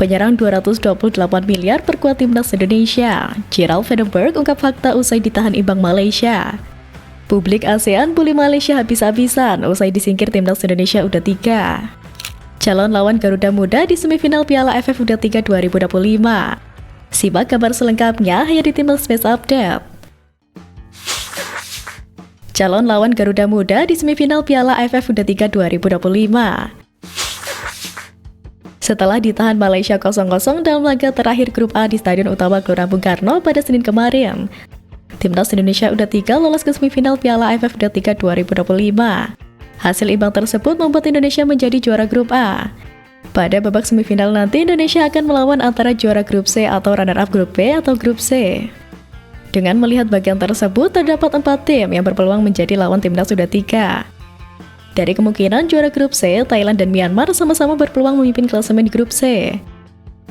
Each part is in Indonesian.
Penyerang 228 miliar perkuat timnas Indonesia. Gerald Vandenberg ungkap fakta usai ditahan imbang Malaysia. Publik ASEAN bully Malaysia habis-habisan usai disingkir timnas Indonesia U23. Calon lawan Garuda Muda di semifinal Piala AFF U23 2025. Simak kabar selengkapnya hanya di Timnas Space Update. Calon lawan Garuda Muda di semifinal Piala AFF U23 2025. Setelah ditahan Malaysia 0-0 dalam laga terakhir Grup A di Stadion Utama Gelora Bung Karno pada Senin kemarin, Timnas Indonesia U23 lolos ke semifinal Piala AFF U23 2025. Hasil imbang tersebut membuat Indonesia menjadi juara Grup A. Pada babak semifinal nanti, Indonesia akan melawan antara juara Grup C atau runner-up Grup B atau Grup C. Dengan melihat bagian tersebut, terdapat 4 tim yang berpeluang menjadi lawan Timnas U23. Dari kemungkinan juara Grup C, Thailand dan Myanmar sama-sama berpeluang memimpin klasemen di Grup C.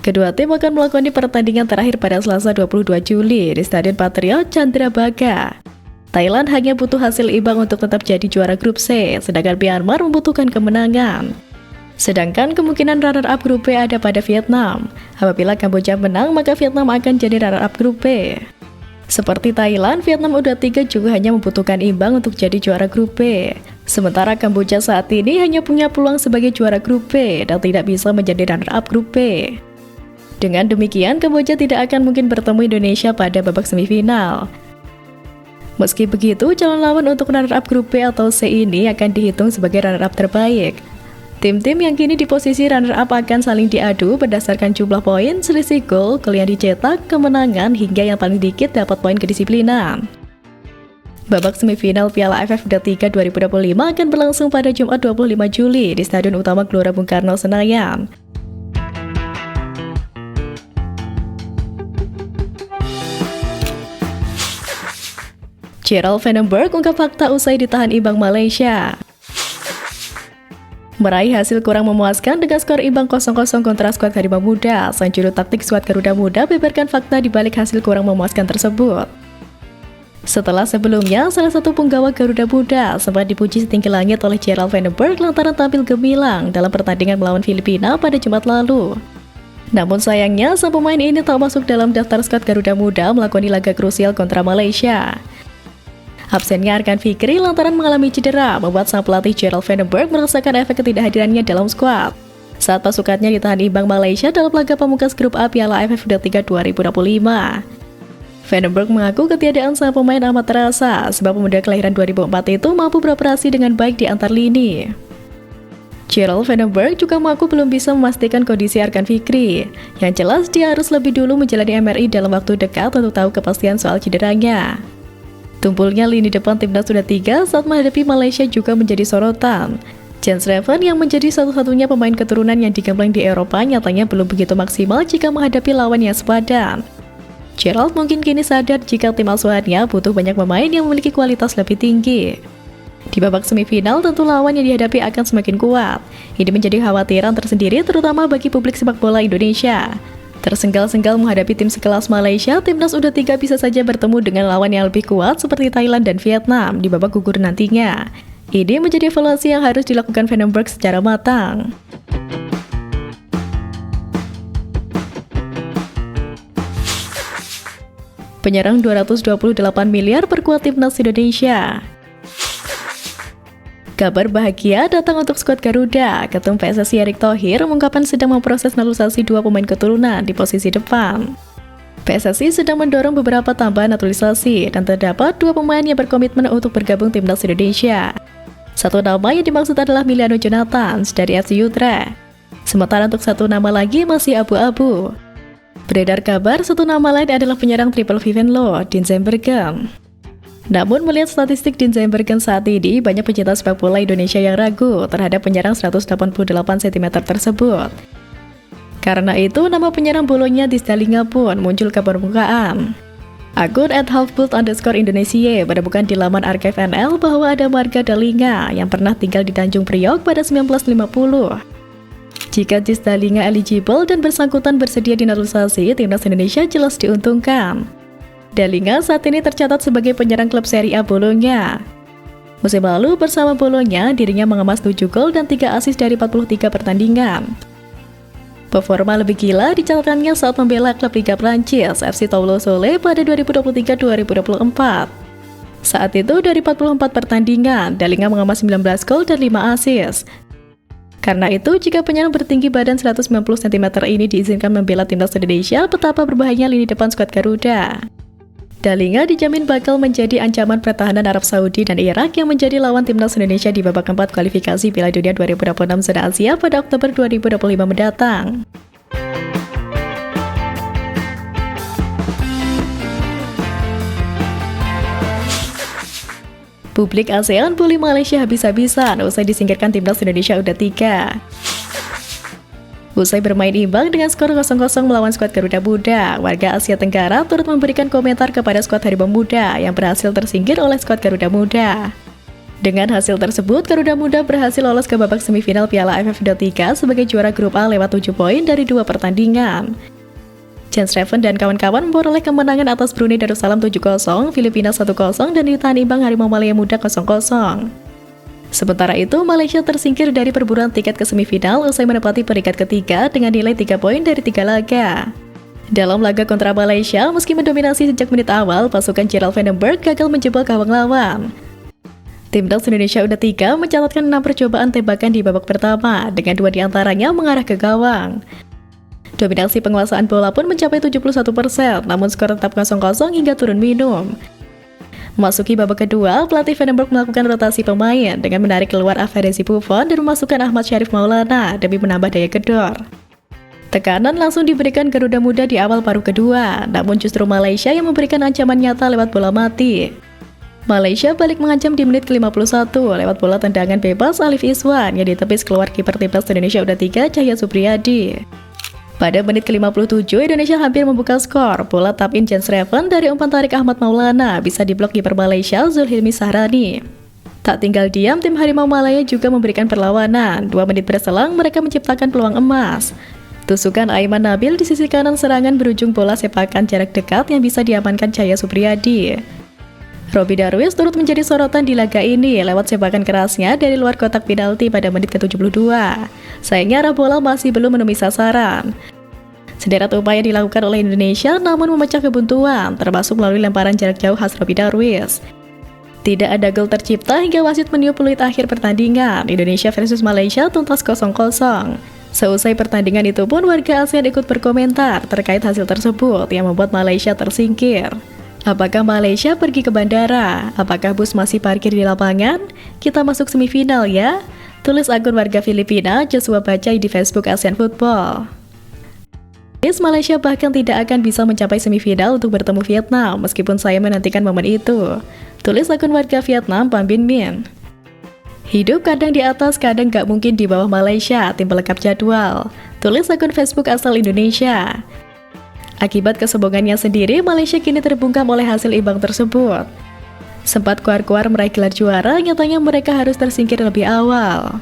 Kedua tim akan melakoni pertandingan terakhir pada Selasa 22 Juli di Stadion Patriot Candrabaga. Thailand hanya butuh hasil imbang untuk tetap jadi juara Grup C, sedangkan Myanmar membutuhkan kemenangan. Sedangkan kemungkinan runner-up Grup B ada pada Vietnam. Apabila Kamboja menang, maka Vietnam akan jadi runner-up Grup B. Seperti Thailand, Vietnam U23 juga hanya membutuhkan imbang untuk jadi juara Grup B. Sementara Kamboja saat ini hanya punya peluang sebagai juara Grup B dan tidak bisa menjadi runner-up Grup B. Dengan demikian, Kamboja tidak akan mungkin bertemu Indonesia pada babak semifinal. Meski begitu, calon lawan untuk runner-up Grup B atau C ini akan dihitung sebagai runner-up terbaik. Tim-tim yang kini di posisi runner-up akan saling diadu berdasarkan jumlah poin, selisih gol yang dicetak, kemenangan, hingga yang paling dikit dapat poin kedisiplinan. Babak semifinal Piala AFF U23 2025 akan berlangsung pada Jumat 25 Juli di Stadion Utama Gelora Bung Karno, Senayan. Gerald Vandenberg ungkap fakta usai ditahan imbang Malaysia. Meraih hasil kurang memuaskan dengan skor imbang 0-0 kontra skuad Harimau Muda, sang juru taktik skuad Garuda Muda beberkan fakta di balik hasil kurang memuaskan tersebut. Setelah sebelumnya, salah satu punggawa Garuda Muda sempat dipuji setinggi langit oleh Gerald Vandenberg lantaran tampil gemilang dalam pertandingan melawan Filipina pada Jumat lalu. Namun sayangnya, sang pemain ini tak masuk dalam daftar skuad Garuda Muda melakoni laga krusial kontra Malaysia. Absennya Arkan Fikri lantaran mengalami cedera membuat sang pelatih Gerald Vandenberg merasakan efek ketidakhadirannya dalam skuad saat pasukannya ditahan imbang Malaysia dalam laga pamungkas Grup A Piala AFF U23 2025. Vandenberg mengaku ketiadaan sang pemain amat terasa sebab pemuda kelahiran 2004 itu mampu beroperasi dengan baik di antar lini. Gerald Vandenberg juga mengaku belum bisa memastikan kondisi Arkan Fikri. Yang jelas dia harus lebih dulu menjalani MRI dalam waktu dekat untuk tahu kepastian soal cederanya. Tumpulnya lini depan timnas U23 saat menghadapi Malaysia juga menjadi sorotan. Jens Reven yang menjadi satu-satunya pemain keturunan yang digembleng di Eropa nyatanya belum begitu maksimal jika menghadapi lawan yang sepadan. Gerald mungkin kini sadar jika tim asuhannya butuh banyak pemain yang memiliki kualitas lebih tinggi. Di babak semifinal, tentu lawan yang dihadapi akan semakin kuat. Ini menjadi khawatiran tersendiri terutama bagi publik sepak bola Indonesia. Tersenggal-senggal menghadapi tim sekelas Malaysia, timnas U23 bisa saja bertemu dengan lawan yang lebih kuat seperti Thailand dan Vietnam di babak gugur nantinya. Ini menjadi evaluasi yang harus dilakukan Vandenberg secara matang. Penyerang 228 miliar perkuat timnas Indonesia. Kabar bahagia datang untuk skuad Garuda. Ketum PSSI Erick Thohir mengungkapkan sedang memproses naturalisasi 2 pemain keturunan di posisi depan. PSSI sedang mendorong beberapa tambahan naturalisasi dan terdapat 2 pemain yang berkomitmen untuk bergabung timnas Indonesia. Satu nama yang dimaksud adalah Miliano Jonathan dari FC Utrecht. Sementara untuk satu nama lagi masih abu-abu. Beredar kabar satu nama lain adalah penyerang Triple Vivenlo, Denzel Bergkamp. Namun melihat statistik Denzel Bergkamp saat ini, banyak pecinta sepak bola Indonesia yang ragu terhadap penyerang 188 cm tersebut. Karena itu, nama penyerang Bolonya di Dalinga pun muncul ke permukaan. Akun @halfbult_Indonesia menemukan di laman archive NL bahwa ada warga Dalinga yang pernah tinggal di Tanjung Priok pada 1950. Jika Dalinga eligible dan bersangkutan bersedia dinaturalisasi, timnas Indonesia jelas diuntungkan. Dalinga saat ini tercatat sebagai penyerang klub Serie A Bologna. Musim lalu bersama Bologna, dirinya mengemas 7 gol dan 3 assist dari 43 pertandingan. Performa lebih gila dicatatkannya saat membela klub Liga Prancis FC Toulouse pada 2023-2024. Saat itu dari 44 pertandingan, Dalinga mengemas 19 gol dan 5 assist. Karena itu, jika penyerang bertinggi badan 190 cm ini diizinkan membela timnas Indonesia, betapa berbahayanya lini depan skuad Garuda. Dalinga dijamin bakal menjadi ancaman pertahanan Arab Saudi dan Irak yang menjadi lawan timnas Indonesia di babak keempat kualifikasi Piala Dunia 2026 zona Asia pada Oktober 2025 mendatang. Publik ASEAN bully Malaysia habis-habisan usai disingkirkan timnas Indonesia U23. Usai bermain imbang dengan skor 0-0 melawan skuad Garuda Muda, warga Asia Tenggara turut memberikan komentar kepada skuad Harimau Muda yang berhasil tersingkir oleh skuad Garuda Muda. Dengan hasil tersebut, Garuda Muda berhasil lolos ke babak semifinal Piala AFF U23 sebagai juara grup A lewat 7 poin dari 2 pertandingan. Jens Reven dan kawan-kawan memperoleh kemenangan atas Brunei Darussalam 7-0, Filipina 1-0, dan ditahan imbang Harimau Malaya Muda 0-0. Sementara itu, Malaysia tersingkir dari perburuan tiket ke semifinal usai menempati peringkat ketiga dengan nilai 3 poin dari 3 laga. Dalam laga kontra Malaysia, meski mendominasi sejak menit awal, pasukan Gerald Vandenberg gagal menjebol gawang lawan. Timnas Indonesia U23 mencatatkan 6 percobaan tembakan di babak pertama, dengan 2 diantaranya mengarah ke gawang. Dominasi penguasaan bola pun mencapai 71%, namun skor tetap 0-0 hingga turun minum. Memasuki babak kedua, pelatih Vandenberg melakukan rotasi pemain dengan menarik keluar Aferesi Buffon dan memasukkan Ahmad Syarif Maulana demi menambah daya gedor. Tekanan langsung diberikan Garuda Muda di awal paruh kedua, namun justru Malaysia yang memberikan ancaman nyata lewat bola mati. Malaysia balik mengancam di menit ke-51 lewat bola tendangan bebas Alif Iswan yang ditepis keluar kiper timnas Indonesia U23 Cahya Supriyadi. Pada menit ke-57, Indonesia hampir membuka skor. Bola tap-in Jens Reven dari umpan tarik Ahmad Maulana bisa diblok kiper Malaysia Zulhilmi Sahrani. Tak tinggal diam, tim Harimau Malaya juga memberikan perlawanan. 2 menit berselang, mereka menciptakan peluang emas. Tusukan Aiman Nabil di sisi kanan serangan berujung bola sepakan jarak dekat yang bisa diamankan Cahya Supriyadi. Robby Darwish turut menjadi sorotan di laga ini lewat sepakan kerasnya dari luar kotak penalti pada menit ke-72. Sayangnya arah bola masih belum menemui sasaran. Sederet upaya dilakukan oleh Indonesia namun memecah kebuntuan, termasuk melalui lemparan jarak jauh khas Robby Darwish. Tidak ada gol tercipta hingga wasit meniup peluit akhir pertandingan. Indonesia versus Malaysia tuntas 0-0. Seusai pertandingan itu pun warga ASEAN ikut berkomentar terkait hasil tersebut yang membuat Malaysia tersingkir. Apakah Malaysia pergi ke bandara? Apakah bus masih parkir di lapangan? Kita masuk semifinal ya? Tulis akun warga Filipina Joshua Bacai di Facebook ASEAN Football. Malaysia bahkan tidak akan bisa mencapai semifinal untuk bertemu Vietnam meskipun saya menantikan momen itu. Tulis akun warga Vietnam Pam Bin Min. Hidup kadang di atas, kadang gak mungkin di bawah Malaysia, tim pelengkap jadwal. Tulis akun Facebook asal Indonesia. Akibat kesombongannya sendiri, Malaysia kini terbungkam oleh hasil imbang tersebut. Sempat kuar-kuar meraih gelar juara, nyatanya mereka harus tersingkir lebih awal.